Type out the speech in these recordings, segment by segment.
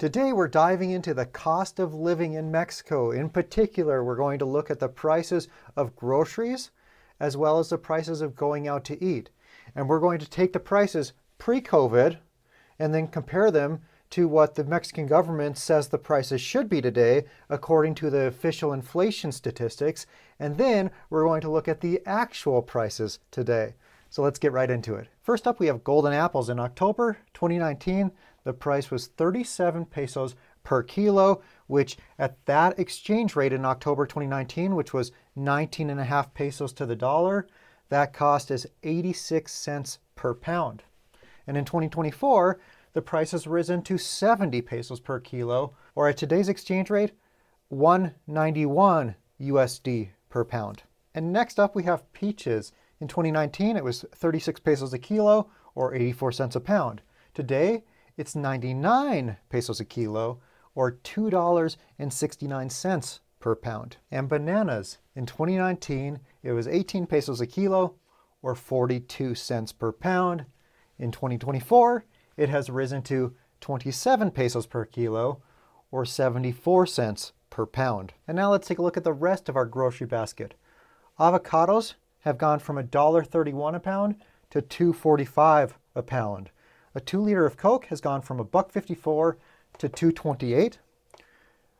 Today we're diving into the cost of living in Mexico. In particular, we're going to look at the prices of groceries as well as the prices of going out to eat. And we're going to take the prices pre-COVID and then compare them to what the Mexican government says the prices should be today according to the official inflation statistics. And then we're going to look at the actual prices today. So let's get right into it. First up, we have golden apples. In October 2019, the price was 37 pesos per kilo, which at that exchange rate in October 2019, which was 19.5 pesos to the dollar, that cost is 86 cents per pound. And in 2024, the price has risen to 70 pesos per kilo, or at today's exchange rate, 191 USD per pound. And next up, we have peaches. In 2019, it was 36 pesos a kilo, or 84 cents a pound. Today, it's 99 pesos a kilo, or $2.69 per pound. And bananas, in 2019, it was 18 pesos a kilo, or 42 cents per pound. In 2024, it has risen to 27 pesos per kilo, or 74 cents per pound. And now let's take a look at the rest of our grocery basket. Avocados have gone from $1.31 a pound to $2.45 a pound. A 2 liter of Coke has gone from $1.54 to $2.28.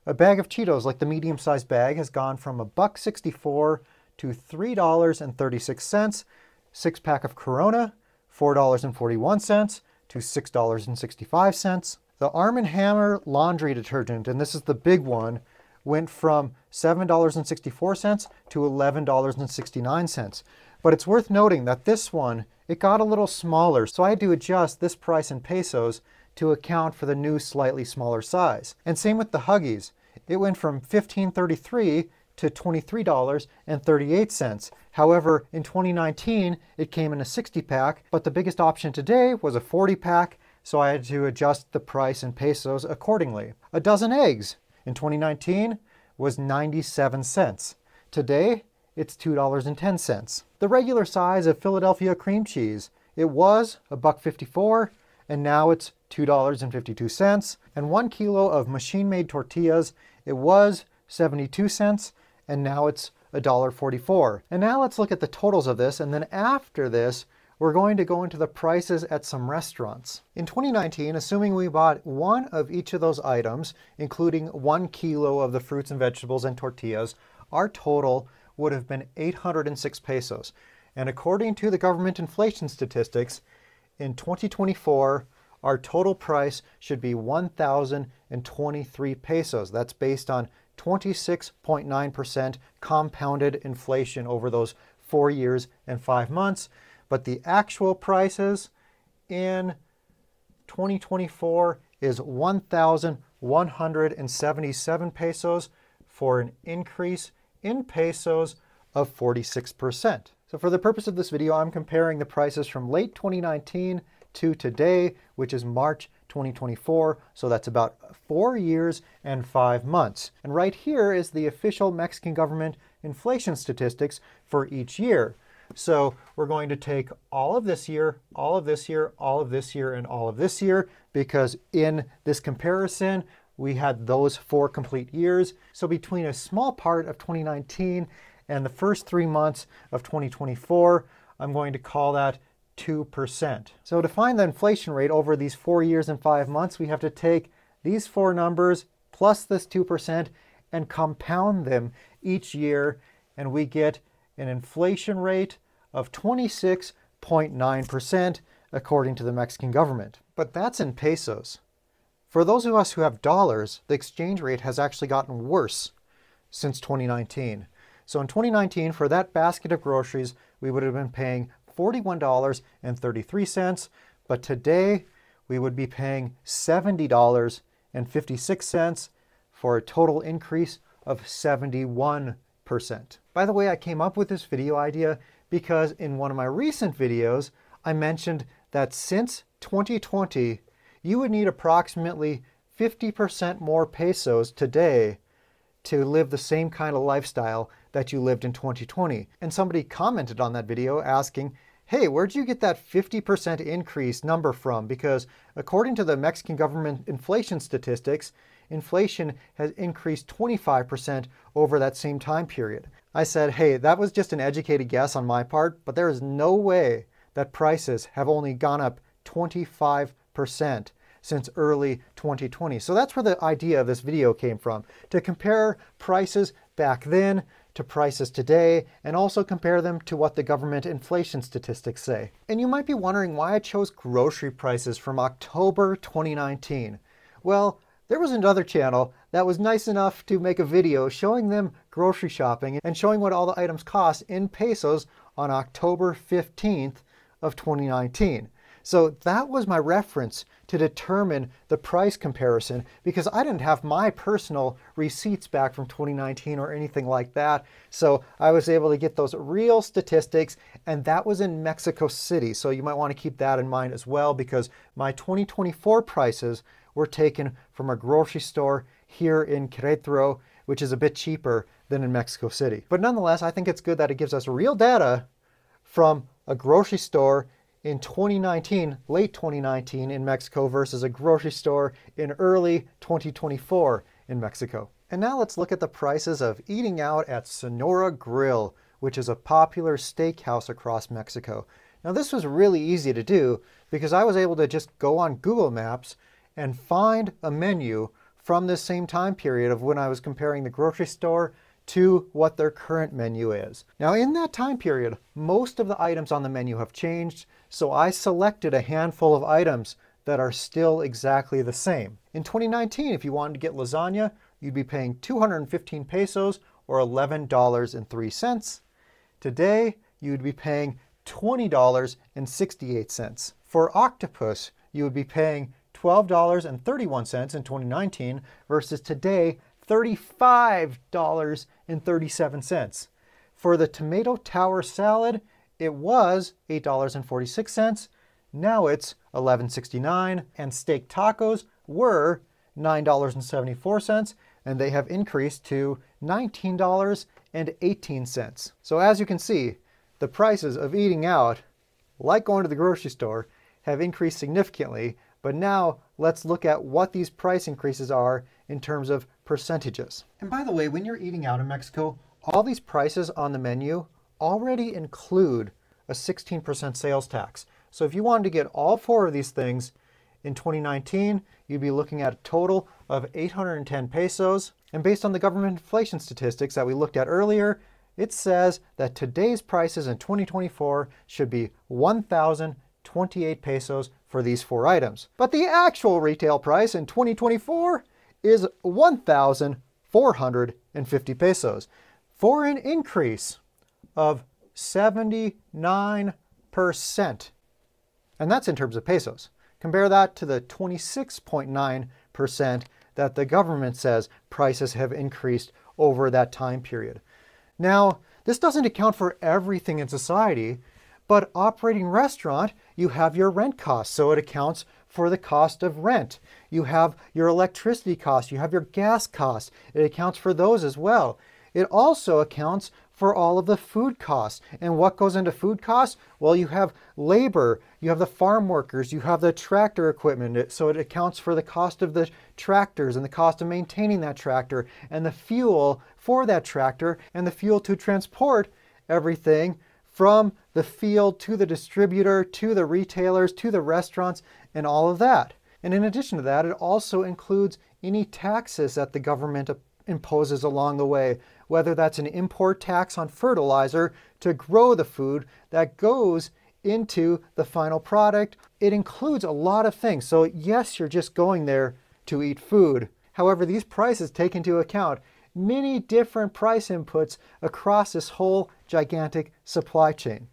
A bag of Cheetos, like the medium-sized bag, has gone from $1.64 to $3.36. 6-pack of Corona, $4.41 to $6.65. The Arm & Hammer laundry detergent, and this is the big one, went from $7.64 to $11.69. But it's worth noting that this one, it got a little smaller, so I had to adjust this price in pesos to account for the new slightly smaller size. And same with the Huggies. It went from $15.33 to $23.38. However, in 2019, it came in a 60-pack, but the biggest option today was a 40-pack, so I had to adjust the price in pesos accordingly. A dozen eggs in 2019 was 97 cents. Today, it's $2.10. The regular size of Philadelphia cream cheese, it was $1.54, and now it's $2.52. And 1 kilo of machine-made tortillas, it was 72 cents, and now it's $1.44. And now let's look at the totals of this, and then after this, we're going to go into the prices at some restaurants. In 2019, assuming we bought one of each of those items, including 1 kilo of the fruits and vegetables and tortillas, our total would have been 806 pesos. And according to the government inflation statistics, in 2024, our total price should be 1,023 pesos. That's based on 26.9% compounded inflation over those 4 years and 5 months. But the actual prices in 2024 is 1,177 pesos for an increase in pesos of 46%. So for the purpose of this video, I'm comparing the prices from late 2019 to today, which is March 2024. So that's about 4 years and 5 months. And right here is the official Mexican government inflation statistics for each year. So we're going to take all of this year, all of this year, all of this year, and all of this year, because in this comparison, we had those 4 complete years. So between a small part of 2019 and the first 3 months of 2024, I'm going to call that 2%. So to find the inflation rate over these 4 years and 5 months, we have to take these 4 numbers plus this 2% and compound them each year, and we get an inflation rate of 26.9% according to the Mexican government. But that's in pesos. For those of us who have dollars, the exchange rate has actually gotten worse since 2019. So in 2019, for that basket of groceries, we would have been paying $41.33, but today we would be paying $70.56 for a total increase of 71%. By the way, I came up with this video idea because in one of my recent videos, I mentioned that since 2020, you would need approximately 50% more pesos today to live the same kind of lifestyle that you lived in 2020. And somebody commented on that video asking, hey, where'd you get that 50% increase number from? Because according to the Mexican government inflation statistics, inflation has increased 25% over that same time period. I said, hey, that was just an educated guess on my part, but there is no way that prices have only gone up 25% since early 2020. So that's where the idea of this video came from, to compare prices back then to prices today, and also compare them to what the government inflation statistics say. And you might be wondering why I chose grocery prices from October 2019. Well, there was another channel that was nice enough to make a video showing them grocery shopping and showing what all the items cost in pesos on October 15th of 2019. So that was my reference to determine the price comparison, because I didn't have my personal receipts back from 2019 or anything like that. So I was able to get those real statistics, and that was in Mexico City. So you might want to keep that in mind as well, because my 2024 prices were taken from a grocery store here in Querétaro, which is a bit cheaper than in Mexico City. But nonetheless, I think it's good that it gives us real data from a grocery store in 2019, late 2019 in Mexico versus a grocery store in early 2024 in Mexico. And now let's look at the prices of eating out at Sonora Grill, which is a popular steakhouse across Mexico. Now this was really easy to do because I was able to just go on Google Maps and find a menu from this same time period of when I was comparing the grocery store to what their current menu is. Now in that time period, most of the items on the menu have changed, so I selected a handful of items that are still exactly the same. In 2019, if you wanted to get lasagna, you'd be paying 215 pesos or $11.03. Today, you'd be paying $20.68. For octopus, you would be paying $12.31 in 2019 versus today, $35.37. For the tomato tower salad, it was $8.46. Now it's $11.69, and steak tacos were $9.74, and they have increased to $19.18. So as you can see, the prices of eating out, like going to the grocery store, have increased significantly. But now let's look at what these price increases are in terms of percentages. And by the way, when you're eating out in Mexico, all these prices on the menu already include a 16% sales tax. So if you wanted to get all four of these things in 2019, you'd be looking at a total of 810 pesos. And based on the government inflation statistics that we looked at earlier, it says that today's prices in 2024 should be 1,028 pesos for these four items. But the actual retail price in 2024 is 1,450 pesos, for an increase of 79%. And that's in terms of pesos. Compare that to the 26.9% that the government says prices have increased over that time period. Now, this doesn't account for everything in society, but operating restaurant, you have your rent costs, so it accounts for the cost of rent. You have your electricity costs, you have your gas costs, it accounts for those as well. It also accounts for all of the food costs. And what goes into food costs? Well, you have labor, you have the farm workers, you have the tractor equipment, so it accounts for the cost of the tractors and the cost of maintaining that tractor and the fuel for that tractor and the fuel to transport everything from the field to the distributor, to the retailers, to the restaurants, and all of that. And in addition to that, it also includes any taxes that the government imposes along the way, whether that's an import tax on fertilizer to grow the food that goes into the final product. It includes a lot of things. So yes, you're just going there to eat food. However, these prices take into account many different price inputs across this whole gigantic supply chain.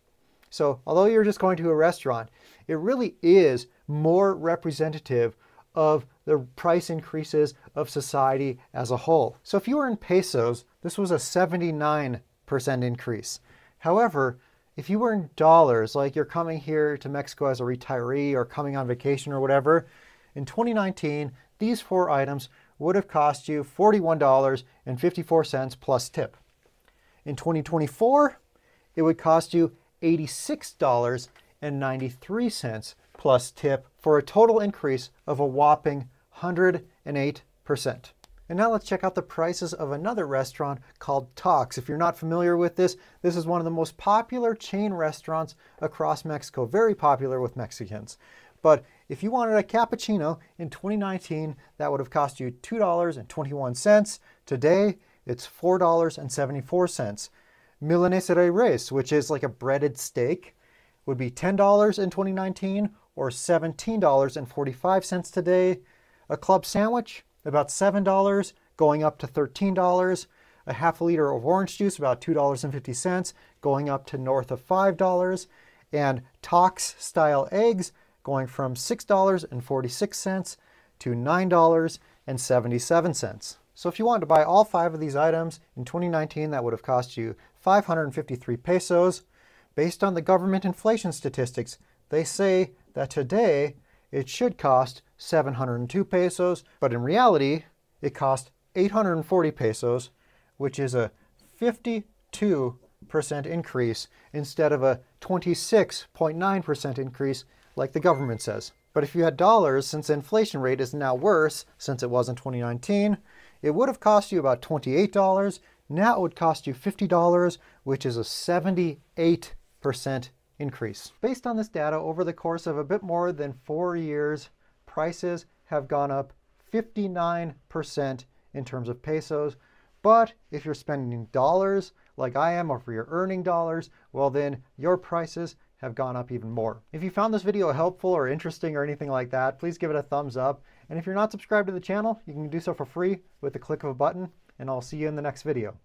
So although you're just going to a restaurant, it really is more representative of the price increases of society as a whole. So if you were in pesos, this was a 79% increase. However, if you were in dollars, like you're coming here to Mexico as a retiree or coming on vacation or whatever, in 2019, these four items would have cost you $41.54 plus tip. In 2024, it would cost you $86.93 plus tip, for a total increase of a whopping 108%. And now let's check out the prices of another restaurant called Tox. If you're not familiar with this, this is one of the most popular chain restaurants across Mexico, very popular with Mexicans. But if you wanted a cappuccino in 2019, that would have cost you $2.21. Today, it's $4.74. Milanesa de res, which is like a breaded steak, would be $10 in 2019 or $17.45 today. A club sandwich, about $7, going up to $13. A half a liter of orange juice, about $2.50, going up to north of $5. And Tox style eggs, going from $6.46 to $9.77. So if you wanted to buy all 5 of these items in 2019, that would have cost you 553 pesos. Based on the government inflation statistics, they say that today it should cost 702 pesos, but in reality, it cost 840 pesos, which is a 52% increase instead of a 26.9% increase like the government says. But if you had dollars, since the inflation rate is now worse since it was in 2019, it would have cost you about $28. Now it would cost you $50, which is a 78% increase. Based on this data, over the course of a bit more than 4 years, prices have gone up 59% in terms of pesos. But if you're spending dollars like I am, or if you're earning dollars, well then your prices have gone up even more. If you found this video helpful or interesting or anything like that, please give it a thumbs up. And if you're not subscribed to the channel, you can do so for free with the click of a button, and I'll see you in the next video.